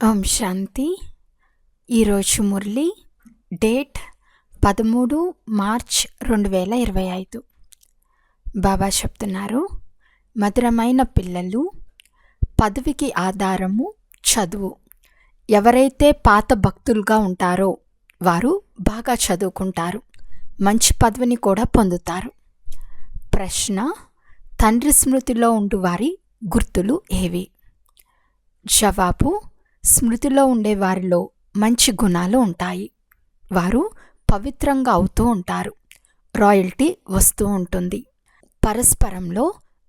ఓం శాంతి. ఈరోజు Murali date 13 March 2025. బాబా చెప్తున్నారు, మధురమైన పిల్లలు, పదవికి ఆధారము చదువు. ఎవరైతే పాత భక్తులుగా ఉంటారో వారు బాగా చదువుకుంటారు, మంచి పదవిని కూడా పొందుతారు. ప్రశ్న: తండ్రి స్మృతిలో ఉండు వారి గుర్తులు ఏవి? జవాబు: స్మృతిలో ఉండే వారిలో మంచి గుణాలు ఉంటాయి. వారు పవిత్రంగా అవుతూ ఉంటారు. రాయల్టీ వస్తూ ఉంటుంది. పరస్పరంలో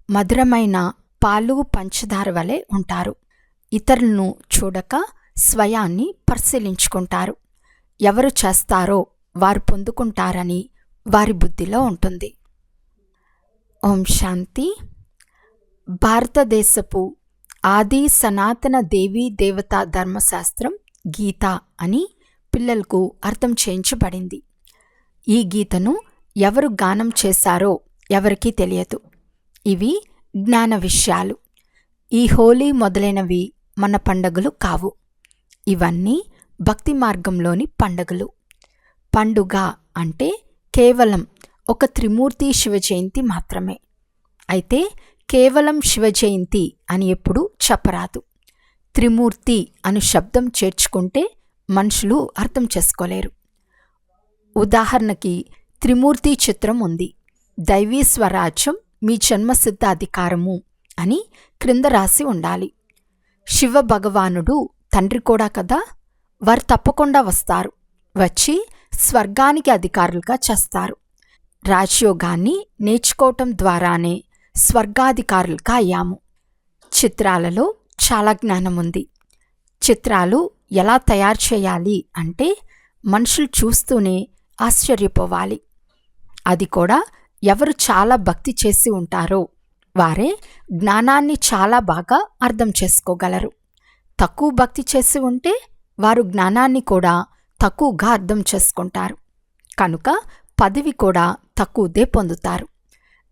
మధురమైన పాలు పంచదార వలె ఉంటారు. ఇతరులను చూడక స్వయాన్ని పరిశీలించుకుంటారు. ఎవరు చేస్తారో వారు పొందుకుంటారని వారి బుద్ధిలో ఉంటుంది. ఓం శాంతి. భారతదేశపు ఆది సనాతన దేవీ దేవతా ధర్మశాస్త్రం గీత అని పిల్లలకు అర్థం చేయించబడింది. ఈ గీతను ఎవరు గానం చేశారో ఎవరికీ తెలియదు. ఇవి జ్ఞాన విషయాలు. ఈ హోలీ మొదలైనవి మన పండగలు కావు. ఇవన్నీ భక్తి మార్గంలోని పండగలు. పండుగ అంటే కేవలం ఒక త్రిమూర్తి శివ జయంతి మాత్రమే. అయితే కేవలం శివ జయంతి అని ఎప్పుడూ చెప్పరాదు. త్రిమూర్తి అను శబ్దం చేర్చుకుంటే మనుషులు అర్థం చేసుకోలేరు. ఉదాహరణకి త్రిమూర్తి చిత్రం ఉంది. దైవీ స్వరాజ్యం మీ జన్మసిద్ధ అధికారము అని క్రింద రాసి ఉండాలి. శివ భగవానుడు తండ్రి కూడా కదా. వారు తప్పకుండా వస్తారు. వచ్చి స్వర్గానికి అధికారులుగా చేస్తారు. రాజయోగాన్ని నేర్చుకోవటం ద్వారానే స్వర్గాధికారులుగా అయ్యాము. చిత్రాలలో చాలా జ్ఞానం ఉంది. చిత్రాలు ఎలా తయారు చేయాలి అంటే మనుషులు చూస్తూనే ఆశ్చర్యపోవాలి. అది కూడా ఎవరు చాలా భక్తి చేసి ఉంటారో వారే జ్ఞానాన్ని చాలా బాగా అర్థం చేసుకోగలరు. తక్కువ భక్తి చేసి ఉంటే వారు జ్ఞానాన్ని కూడా తక్కువగా అర్థం చేసుకుంటారు. కనుక పదవి కూడా తక్కువదే పొందుతారు.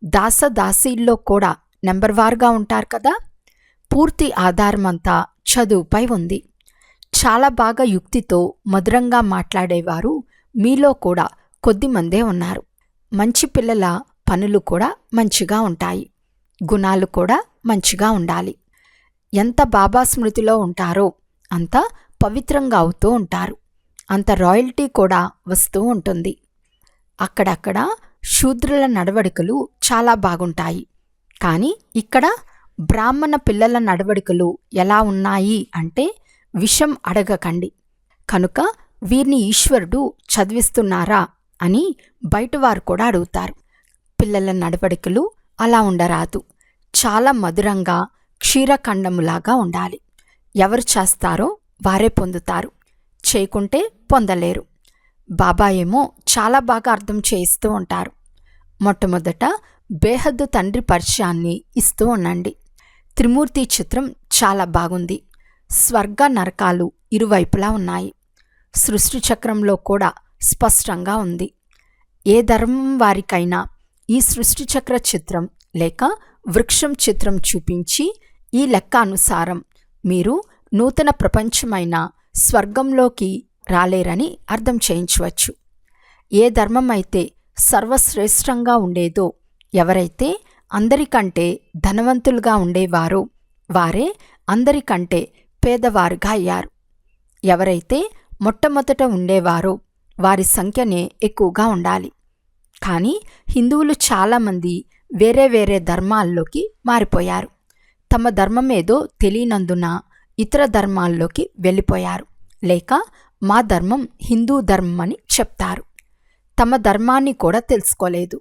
దాసదాసీల్లో కూడా నెంబర్ వారుగా ఉంటారు కదా. పూర్తి ఆధారమంతా చదువుపై ఉంది. చాలా బాగా యుక్తితో మధురంగా మాట్లాడేవారు మీలో కూడా కొద్దిమందే ఉన్నారు. మంచి పిల్లల పనులు కూడా మంచిగా ఉంటాయి. గుణాలు కూడా మంచిగా ఉండాలి. ఎంత బాబా స్మృతిలో ఉంటారో అంత పవిత్రంగా అవుతూ ఉంటారు. అంత రాయల్టీ కూడా వస్తూ ఉంటుంది. అక్కడక్కడ శూద్రుల నడవడికలు చాలా బాగుంటాయి. కానీ ఇక్కడ బ్రాహ్మణ పిల్లల నడవడికలు ఎలా ఉన్నాయి అంటే విషం అడగకండి. కనుక వీరిని ఈశ్వరుడు చదివిస్తున్నారా అని బయటవారు కూడా అడుగుతారు. పిల్లల నడవడికలు అలా ఉండరాదు. చాలా మధురంగా క్షీరఖండములాగా ఉండాలి. ఎవరు చేస్తారో వారే పొందుతారు. చేయకుంటే పొందలేరు. బాబా ఏమో చాలా బాగా అర్థం చేయిస్తూ ఉంటారు. మొట్టమొదట బేహద్దు తండ్రి పరిచయాన్ని ఇస్తూ ఉండండి. త్రిమూర్తి చిత్రం చాలా బాగుంది. స్వర్గ నరకాలు ఇరువైపులా ఉన్నాయి. సృష్టి చక్రంలో కూడా స్పష్టంగా ఉంది. ఏ ధర్మం వారికైనా ఈ సృష్టి చక్ర చిత్రం లేక వృక్షం చిత్రం చూపించి ఈ లెక్క అనుసారం మీరు నూతన ప్రపంచమైన స్వర్గంలోకి రాలేరని అర్థం చేయించవచ్చు. ఏ ధర్మం అయితే సర్వశ్రేష్టంగా ఉండేదో, ఎవరైతే అందరికంటే ధనవంతులుగా ఉండేవారో వారే అందరికంటే పేదవారుగా అయ్యారు. ఎవరైతే మొట్టమొదట ఉండేవారో వారి సంఖ్యనే ఎక్కువగా ఉండాలి. కానీ హిందువులు చాలామంది వేరే వేరే ధర్మాల్లోకి మారిపోయారు. తమ ధర్మమేదో తెలియనందున ఇతర ధర్మాల్లోకి వెళ్ళిపోయారు. లేక మా ధర్మం హిందూ ధర్మం అని చెప్తారు. తమ ధర్మాన్ని కూడా తెలుసుకోలేదు.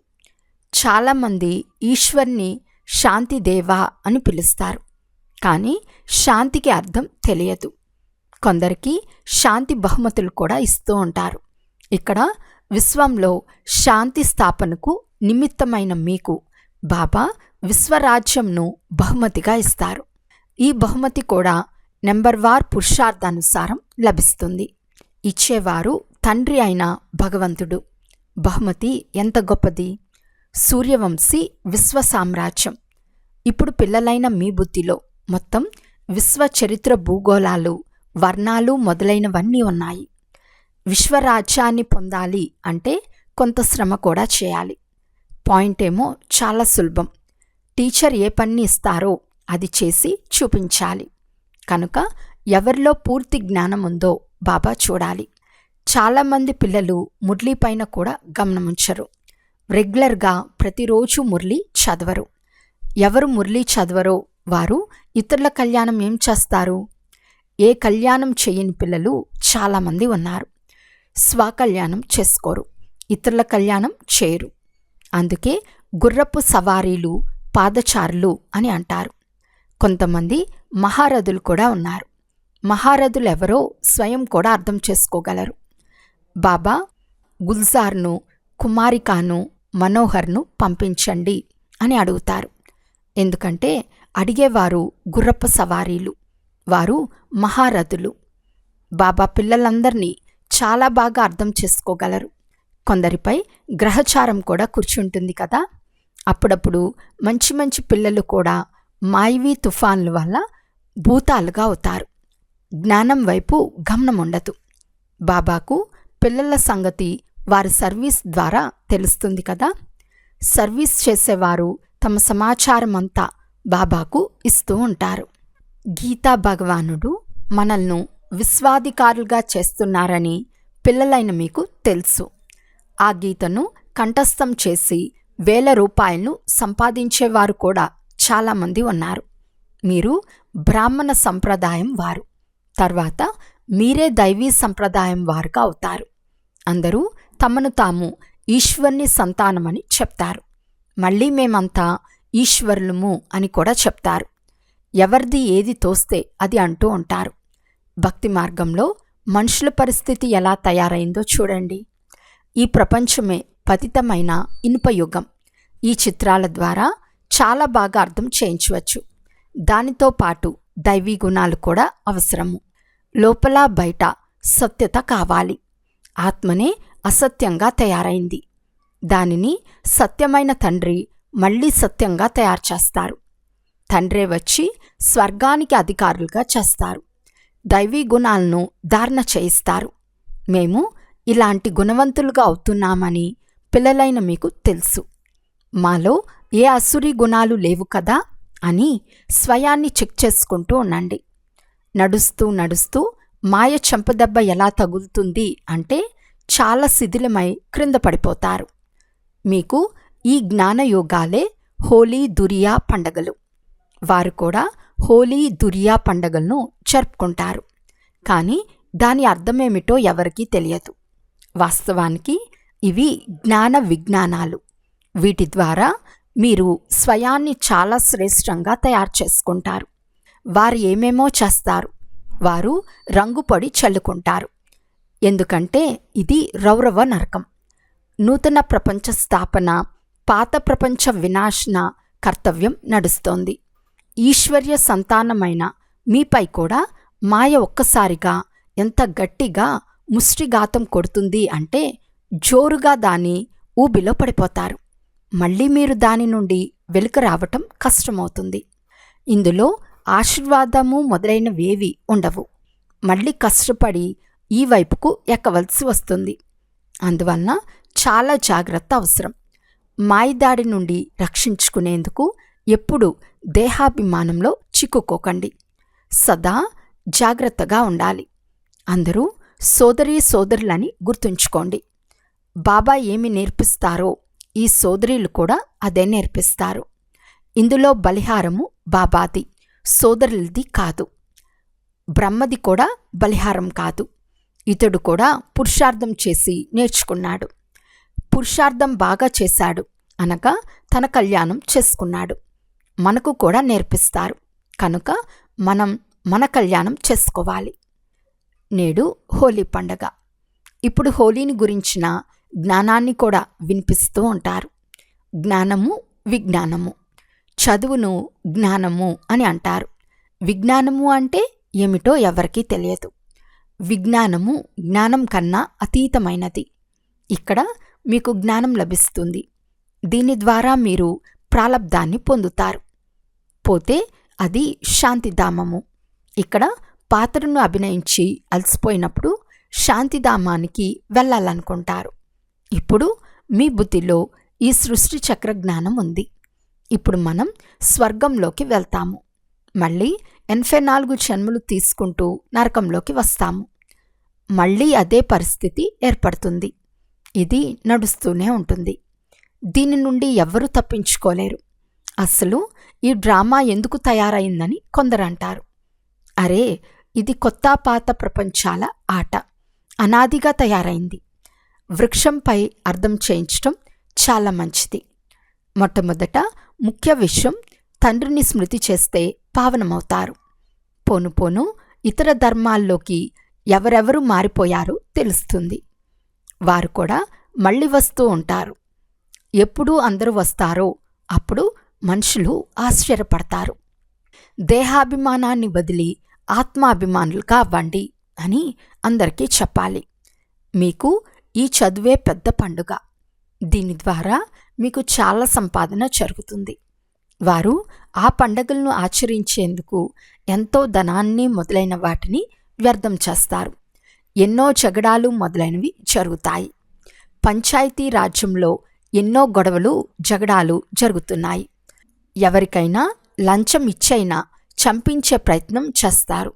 చాలామంది ఈశ్వర్ని శాంతిదేవా అని పిలుస్తారు. కానీ శాంతికి అర్థం తెలియదు. కొందరికి శాంతి బహుమతులు కూడా ఇస్తూ ఉంటారు. ఇక్కడ విశ్వంలో శాంతి స్థాపనకు నిమిత్తమైన మీకు బాబా విశ్వరాజ్యంను బహుమతిగా ఇస్తారు. ఈ బహుమతి కూడా నెంబర్ వార్ పురుషార్థానుసారం లభిస్తుంది. ఇచ్చేవారు తండ్రి అయిన భగవంతుడు. బహుమతి ఎంత గొప్పది! సూర్యవంశీ విశ్వ సామ్రాజ్యం. ఇప్పుడు పిల్లలైన మీ బుద్ధిలో మొత్తం విశ్వ చరిత్ర భూగోళాలు వర్ణాలు మొదలైనవన్నీ ఉన్నాయి. విశ్వరాజ్యాన్ని పొందాలి అంటే కొంత శ్రమ కూడా చేయాలి. పాయింట్ ఏమో చాలా సులభం. టీచర్ ఏ పని ఇస్తారో అది చేసి చూపించాలి. కనుక ఎవరిలో పూర్తి జ్ఞానం ఉందో బాబా చూడాలి. చాలామంది పిల్లలు మురళీపైన కూడా గమనముంచరు. రెగ్యులర్గా ప్రతిరోజు మురళి చదవరు. ఎవరు మురళి చదవరో వారు ఇతరుల కళ్యాణం ఏం చేస్తారు? ఏ కళ్యాణం చేయని పిల్లలు చాలామంది ఉన్నారు. స్వకళ్యాణం చేసుకోరు, ఇతరుల కళ్యాణం చేయరు. అందుకే గుర్రపు సవారీలు, పాదచారులు అని అంటారు. కొంతమంది మహారథులు కూడా ఉన్నారు. మహారథులు ఎవరో స్వయం కూడా అర్థం చేసుకోగలరు. బాబా గుల్జార్ను, కుమారికాను, మనోహర్ను పంపించండి అని అడుగుతారు. ఎందుకంటే అడిగేవారు గుర్రపు సవారీలు, వారు మహారథులు. బాబా పిల్లలందరినీ చాలా బాగా అర్థం చేసుకోగలరు. కొందరిపై గ్రహచారం కూడా కూర్చుంటుంది కదా. అప్పుడప్పుడు మంచి మంచి పిల్లలు కూడా మాయవీ తుఫాన్ల వల్ల భూతాలుగా అవుతారు. జ్ఞానం వైపు గమనం ఉండదు. బాబాకు పిల్లల సంగతి వారి సర్వీస్ ద్వారా తెలుస్తుంది కదా. సర్వీస్ చేసేవారు తమ సమాచారం అంతా బాబాకు ఇస్తూ ఉంటారు. గీతా భగవానుడు మనల్ని విశ్వాధికారులుగా చేస్తున్నారని పిల్లలైన మీకు తెలుసు. ఆ గీతను కంఠస్థం చేసి 1000 రూపాయలను సంపాదించేవారు కూడా చాలామంది ఉన్నారు. మీరు బ్రాహ్మణ సంప్రదాయం వారు, తర్వాత మీరే దైవీ సంప్రదాయం వారుగా అవుతారు. అందరూ తమను తాము ఈశ్వరుని సంతానమని చెప్తారు. మళ్ళీ మేమంతా ఈశ్వరులము అని కూడా చెప్తారు. ఎవరిది ఏది తోస్తే అది అంటూ ఉంటారు. భక్తి మార్గంలో మనుషుల పరిస్థితి ఎలా తయారైందో చూడండి. ఈ ప్రపంచమే పతితమైన ఇనుపయుగం. ఈ చిత్రాల ద్వారా చాలా బాగా అర్థం చేయించవచ్చు. దానితో పాటు దైవీ గుణాలు కూడా అవసరము. లోపల బయట సత్యత కావాలి. ఆత్మనే అసత్యంగా తయారైంది. దానిని సత్యమైన తండ్రి మళ్ళీ సత్యంగా తయారు చేస్తారు. తండ్రే వచ్చి స్వర్గానికి అధికారులుగా చేస్తారు. దైవీ గుణాలను ధారణ చేయిస్తారు. మేము ఇలాంటి గుణవంతులుగా అవుతున్నామని పిల్లలైన మీకు తెలుసు. మాలో ఏ అసురీ గుణాలు లేవు కదా అని స్వయాన్ని చెక్ చేసుకుంటూ ఉండండి. నడుస్తూ నడుస్తూ మాయ చెంపదెబ్బ ఎలా తగులుతుంది అంటే చాలా శిథిలమై క్రింద పడిపోతారు. మీకు ఈ జ్ఞానయోగాలే హోలీ దురియా పండగలు. వారు కూడా హోలీ దురియా పండగలను జరుపుకుంటారు. కానీ దాని అర్థమేమిటో ఎవరికీ తెలియదు. వాస్తవానికి ఇవి జ్ఞాన విజ్ఞానాలు. వీటి ద్వారా మీరు స్వయాన్ని చాలా శ్రేష్టంగా తయారు చేసుకుంటారు. వారు ఏమేమో చేస్తారు. వారు రంగుపొడి చల్లుకుంటారు. ఎందుకంటే ఇది రౌరవ నరకం. నూతన ప్రపంచ స్థాపన, పాత ప్రపంచ వినాశన కర్తవ్యం నడుస్తోంది. ఈశ్వర్య సంతానమైన మీపై కూడా మాయ ఒక్కసారిగా ఎంత గట్టిగా ముష్టిఘాతం కొడుతుంది అంటే జోరుగా దాని ఊబిలో పడిపోతారు. మళ్ళీ మీరు దాని నుండి వెలుక రావటం కష్టమవుతుంది. ఇందులో ఆశీర్వాదము మొదలైనవేవి ఉండవు. మళ్ళీ కష్టపడి ఈ వైపుకు ఎక్కవలసి వస్తుంది. అందువలన చాలా జాగ్రత్త అవసరం. మాయదాడి నుండి రక్షించుకునేందుకు ఎప్పుడూ దేహాభిమానంలో చిక్కుకోకండి. సదా జాగ్రత్తగా ఉండాలి. అందరూ సోదరీ సోదరులని గుర్తుంచుకోండి. బాబా ఏమి నేర్పిస్తారో ఈ సోదరీలు కూడా అదే నేర్పిస్తారు. ఇందులో బలిహారము బాబాది, సోదరులది కాదు. బ్రహ్మది కూడా బలిహారం కాదు. ఇతడు కూడా పురుషార్థం చేసి నేర్చుకున్నాడు. పురుషార్థం బాగా చేశాడు అనగా తన కళ్యాణం చేసుకున్నాడు. మనకు కూడా నేర్పిస్తారు. కనుక మనం మన కళ్యాణం చేసుకోవాలి. నేడు హోలీ పండగ. ఇప్పుడు హోలీని గురించిన జ్ఞానాన్ని కూడా వినిపిస్తూ ఉంటారు. జ్ఞానము విజ్ఞానము, చదువును జ్ఞానము అని అంటారు. విజ్ఞానము అంటే ఏమిటో ఎవరికీ తెలియదు. విజ్ఞానము జ్ఞానం కన్నా అతీతమైనది. ఇక్కడ మీకు జ్ఞానం లభిస్తుంది. దీని ద్వారా మీరు ప్రాలబ్ధాన్ని పొందుతారు. పోతే అది శాంతిధామము. ఇక్కడ పాత్రను అభినయించి అలసిపోయినప్పుడు శాంతిధామానికి వెళ్ళాలనుకుంటారు. ఇప్పుడు మీ బుద్ధిలో ఈ సృష్టి చక్ర జ్ఞానం ఉంది. ఇప్పుడు మనం స్వర్గంలోకి వెళ్తాము. మళ్ళీ 84 జన్మలు తీసుకుంటూ నరకంలోకి వస్తాము. మళ్ళీ అదే పరిస్థితి ఏర్పడుతుంది. ఇది నడుస్తూనే ఉంటుంది. దీని నుండి ఎవ్వరూ తప్పించుకోలేరు. అసలు ఈ డ్రామా ఎందుకు తయారైందని కొందరంటారు. అరే, ఇది కొత్త పాత ప్రపంచాల ఆట, అనాదిగా తయారైంది. వృక్షంపై అర్థం చేయించటం చాలా మంచిది. మొట్టమొదట ముఖ్య విషయం, తండ్రిని స్మృతి చేస్తే పావనమవుతారు. పోను పోను ఇతర ధర్మాల్లోకి ఎవరెవరు మారిపోయారో తెలుస్తుంది. వారు కూడా మళ్ళీ వస్తూ ఉంటారు. ఎప్పుడు అందరూ వస్తారో అప్పుడు మనుషులు ఆశ్చర్యపడతారు. దేహాభిమానాన్ని వదిలి ఆత్మాభిమానులుగా అవ్వండి అని అందరికీ చెప్పాలి. మీకు ఈ చదువే పెద్ద పండుగ. దీని ద్వారా మీకు చాలా సంపాదన జరుగుతుంది. వారు ఆ పండగలను ఆచరించేందుకు ఎంతో ధనాన్ని మొదలైన వాటిని వ్యర్థం చేస్తారు. ఎన్నో జగడాలు మొదలైనవి జరుగుతాయి. పంచాయతీ రాజ్యంలో ఎన్నో గొడవలు జగడాలు జరుగుతున్నాయి. ఎవరికైనా లంచం ఇచ్చైనా చంపించే ప్రయత్నం చేస్తారు.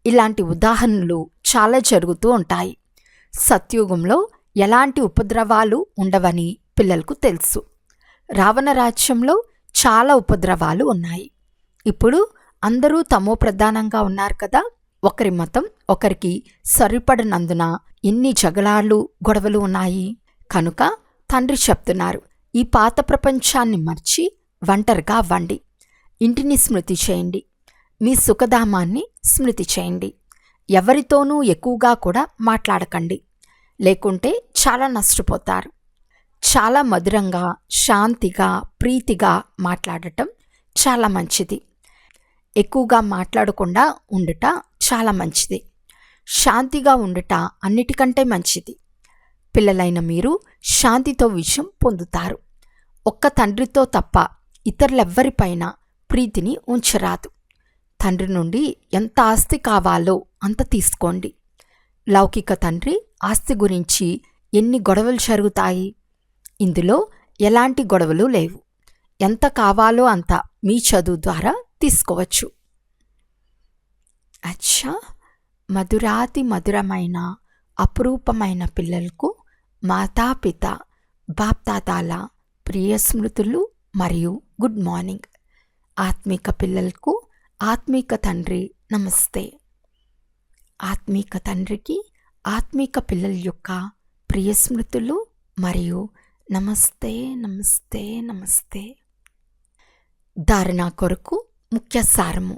ఇలాంటి ఉదాహరణలు చాలా జరుగుతూ ఉంటాయి. సత్యుగంలో ఎలాంటి ఉపద్రవాలు ఉండవని పిల్లలకు తెలుసు. రావణ రాజ్యంలో చాలా ఉపద్రవాలు ఉన్నాయి. ఇప్పుడు అందరూ తమో ప్రధానంగా ఉన్నారు కదా. ఒకరి మతం ఒకరికి సరిపడనందున ఎన్ని జగడాలు గొడవలు ఉన్నాయి. కనుక తండ్రి చెప్తున్నారు, ఈ పాత ప్రపంచాన్ని మర్చి ఒంటరిగా అవ్వండి. ఇంటిని స్మృతి చేయండి. మీ సుఖధామాన్ని స్మృతి చేయండి. ఎవరితోనూ ఎక్కువగా కూడా మాట్లాడకండి, లేకుంటే చాలా నష్టపోతారు. చాలా మధురంగా, శాంతిగా, ప్రీతిగా మాట్లాడటం చాలా మంచిది. ఎక్కువగా మాట్లాడకుండా ఉండుట చాలా మంచిది. శాంతిగా ఉండుట అన్నిటికంటే మంచిది. పిల్లలైన మీరు శాంతితో విజయం పొందుతారు. ఒక్క తండ్రితో తప్ప ఇతరులెవ్వరిపైన ప్రీతిని ఉంచరాదు. తండ్రి నుండి ఎంత ఆస్తి కావాలో అంత తీసుకోండి. లౌకిక తండ్రి ఆస్తి గురించి ఎన్ని గొడవలు జరుగుతాయి. ఇందులో ఎలాంటి గొడవలు లేవు. ఎంత కావాలో అంత మీ చదువు ద్వారా తీసుకోవచ్చు. అచ్చా, మధురాతి మధురమైన అపురూపమైన పిల్లలకు మాతాపిత బాప్తాతాల ప్రియ స్మృతులు మరియు గుడ్ మార్నింగ్. ఆత్మిక పిల్లలకు ఆత్మిక తండ్రి నమస్తే. ఆత్మిక తండ్రికి ఆత్మిక పిల్లల యొక్క ప్రియ స్మృతులు మరియు నమస్తే నమస్తే నమస్తే. ధారణ కొరకు ముఖ్య సారము.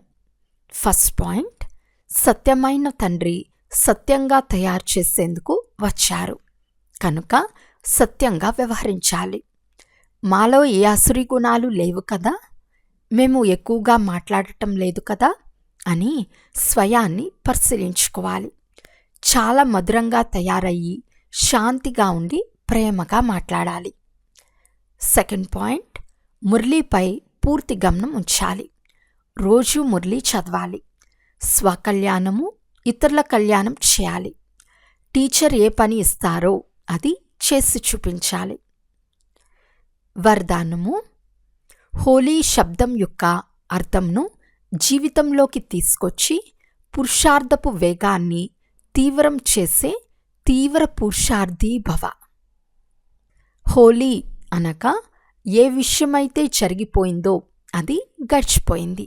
ఫస్ట్ పాయింట్, సత్యమైన తండ్రి సత్యంగా తయారు చేసేందుకు వచ్చారు కనుక సత్యంగా వ్యవహరించాలి. మాలో ఏ అసురి గుణాలు లేవు కదా, మేము ఎక్కువగా మాట్లాడటం లేదు కదా అని స్వయాన్ని పరిశీలించుకోవాలి. చాలా మధురంగా తయారయ్యి శాంతిగా ఉండి ప్రేమగా మాట్లాడాలి. సెకండ్ పాయింట్, మురళీపై పూర్తి గమనం ఉంచాలి. రోజు మురళి చదవాలి. స్వకల్యాణము, ఇతరుల కళ్యాణం చేయాలి. టీచర్ ఏ పని ఇస్తారో అది చేసి చూపించాలి. వరదానము, హోలీ శబ్దం యొక్క అర్థంను జీవితంలోకి తీసుకొచ్చి పురుషార్థపు వేగాన్ని తీవ్రం చేసే తీవ్ర పురుషార్థీ భవ. హోలీ అనగా ఏ విషయమైతే జరిగిపోయిందో అది గడిచిపోయింది.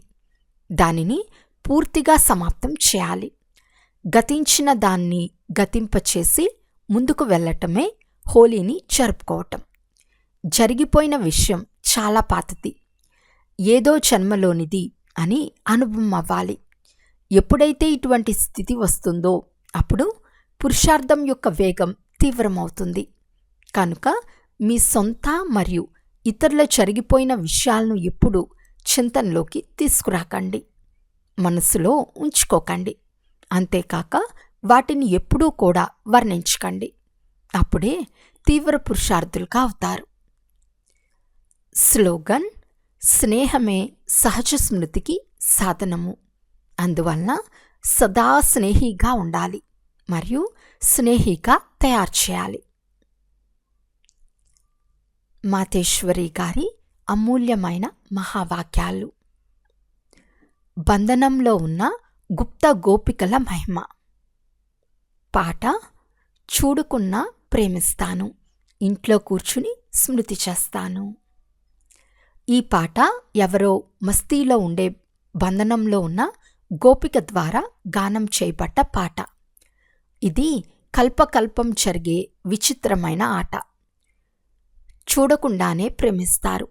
దానిని పూర్తిగా సమాప్తం చేయాలి. గతించిన దాన్ని గతింపచేసి ముందుకు వెళ్ళటమే హోలీని జరుపుకోవటం. జరిగిపోయిన విషయం చాలా పాతది, ఏదో జన్మలోనిది అని అనుభవం అవ్వాలి. ఎప్పుడైతే ఇటువంటి స్థితి వస్తుందో అప్పుడు పురుషార్థం యొక్క వేగం తీవ్రమవుతుంది. కనుక మీ సొంత మరియు ఇతరుల జరిగిపోయిన విషయాలను ఎప్పుడూ చింతనలోకి తీసుకురాకండి, మనసులో ఉంచుకోకండి. అంతేకాక వాటిని ఎప్పుడూ కూడా వర్ణించకండి. అప్పుడే తీవ్ర పురుషార్థులుగా అవుతారు. స్లోగన్, స్నేహమే సహజ స్మృతికి సాధనము. అందువలన సదా స్నేహిగా ఉండాలి మరియు స్నేహిగా తయారు చేయాలి. మాతేశ్వరి గారి అమూల్యమైన మహావాక్యాలు. బంధనంలో ఉన్న గుప్త గోపికల మహిమ. పాట. చూడుకున్నా ప్రేమిస్తాను, ఇంట్లో కూర్చుని స్మృతి చేస్తాను. ఈ పాట ఎవరో మస్తీలో ఉండే బంధనంలో ఉన్న గోపిక ద్వారా గానం చేయబడ్డ పాట. ఇది కల్పకల్పం జరిగే విచిత్రమైన ఆట. చూడకుండానే ప్రేమిస్తారు.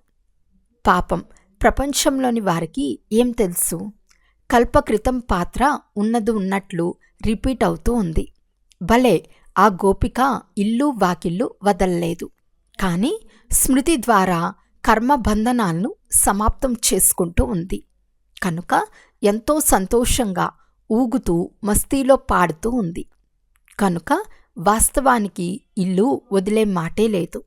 పాపం, ప్రపంచంలోని వారికి ఏం తెలుసు? కల్పకృతం పాత్ర ఉన్నది ఉన్నట్లు రిపీట్ అవుతూ ఉంది. భలే, ఆ గోపిక ఇల్లు వాకిళ్ళు వదల్లేదు. కానీ స్మృతి ద్వారా కర్మబంధనాలను సమాప్తం చేసుకుంటూ ఉంది. కనుక ఎంతో సంతోషంగా ఊగుతూ మస్తీలో పాడుతూ ఉంది. కనుక వాస్తవానికి ఇల్లు వదిలే మాటే లేదు.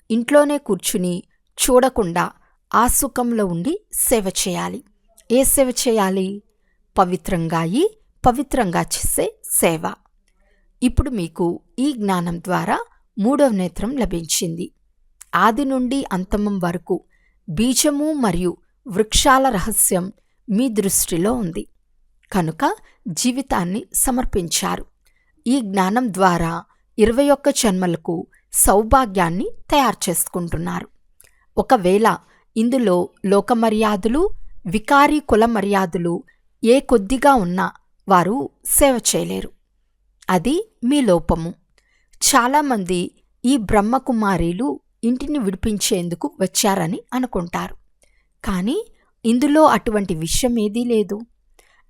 ఇంట్లోనే కూర్చుని చూడకుండా ఆ సుఖంలో ఉండి సేవ చేయాలి. ఏ సేవ చేయాలి? పవిత్రంగా అయి పవిత్రంగా చేసే సేవ. ఇప్పుడు మీకు ఈ జ్ఞానం ద్వారా 3వ నేత్రం లభించింది. ఆది నుండి అంతమం వరకు బీజము మరియు వృక్షాల రహస్యం మీ దృష్టిలో ఉంది. కనుక జీవితాన్ని సమర్పించారు. ఈ జ్ఞానం ద్వారా 21 జన్మలకు సౌభాగ్యాన్ని తయారు చేసుకుంటున్నారు. ఒకవేళ ఇందులో లోకమర్యాదలు, వికారీ కుల మర్యాదలు ఏ కొద్దిగా ఉన్నా వారు సేవ చేయలేరు. అది మీ లోపము. చాలామంది ఈ బ్రహ్మకుమారీలు ఇంటిని విడిపించేందుకు వచ్చారని అనుకుంటారు. కానీ ఇందులో అటువంటి విషయం ఏదీ లేదు.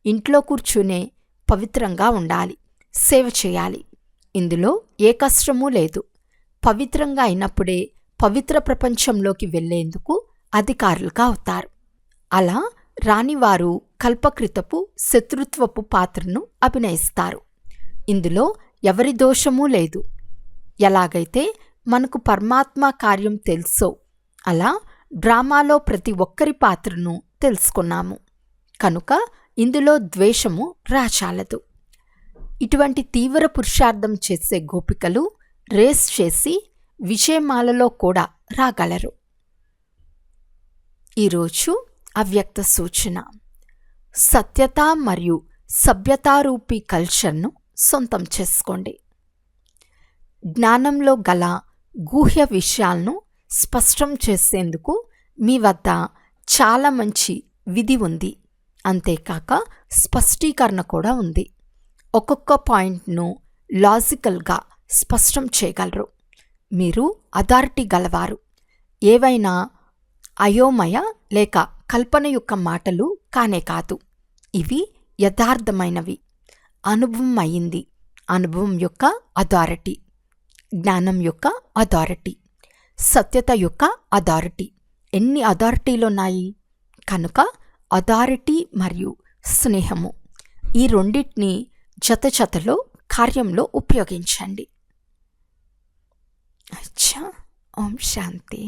ఇంట్లో కూర్చునే పవిత్రంగా ఉండాలి, సేవ చేయాలి. ఇందులో ఏ కష్టమూ లేదు. పవిత్రంగా అయినప్పుడే పవిత్ర ప్రపంచంలోకి వెళ్లేందుకు అధికారులుగా అవుతారు. అలా రానివారు కల్పకృతపు శత్రుత్వపు పాత్రను అభినయిస్తారు. ఇందులో ఎవరి దోషమూ లేదు. ఎలాగైతే మనకు పరమాత్మ కార్యం తెలుసో అలా డ్రామాలో ప్రతి ఒక్కరి పాత్రను తెలుసుకున్నాము. కనుక ఇందులో ద్వేషము రాచాలదు. ఇటువంటి తీవ్ర పురుషార్థం చేసే గోపికలు రేస్ చేసి విజయమాలలో కూడా రాగలరు. ఈరోజు అవ్యక్త సూచన. సత్యత మరియు సభ్యతారూపీ కల్చర్ను సొంతం చేసుకోండి. జ్ఞానంలో గల గూహ్య విషయాలను స్పష్టం చేసేందుకు మీ వద్ద చాలా మంచి విధి ఉంది. అంతేకాక స్పష్టీకరణ కూడా ఉంది. ఒక్కొక్క పాయింట్ను లాజికల్గా స్పష్టం చేయగలరు. మీరు అథారిటీ గలవారు. ఏవైనా అయోమయ లేక కల్పన యొక్క మాటలు కానే కాదు. ఇవి యథార్థమైనవి. అనుభవం అయింది. అనుభవం యొక్క అథారిటీ, జ్ఞానం యొక్క అథారిటీ, సత్యత యొక్క అథారిటీ. ఎన్ని అథారిటీలున్నాయి? కనుక అథారిటీ మరియు స్నేహము ఈ రెండింటినీ జతలో కార్యంలో ఉపయోగించండి. అచ్చా. ఓం శాంతి.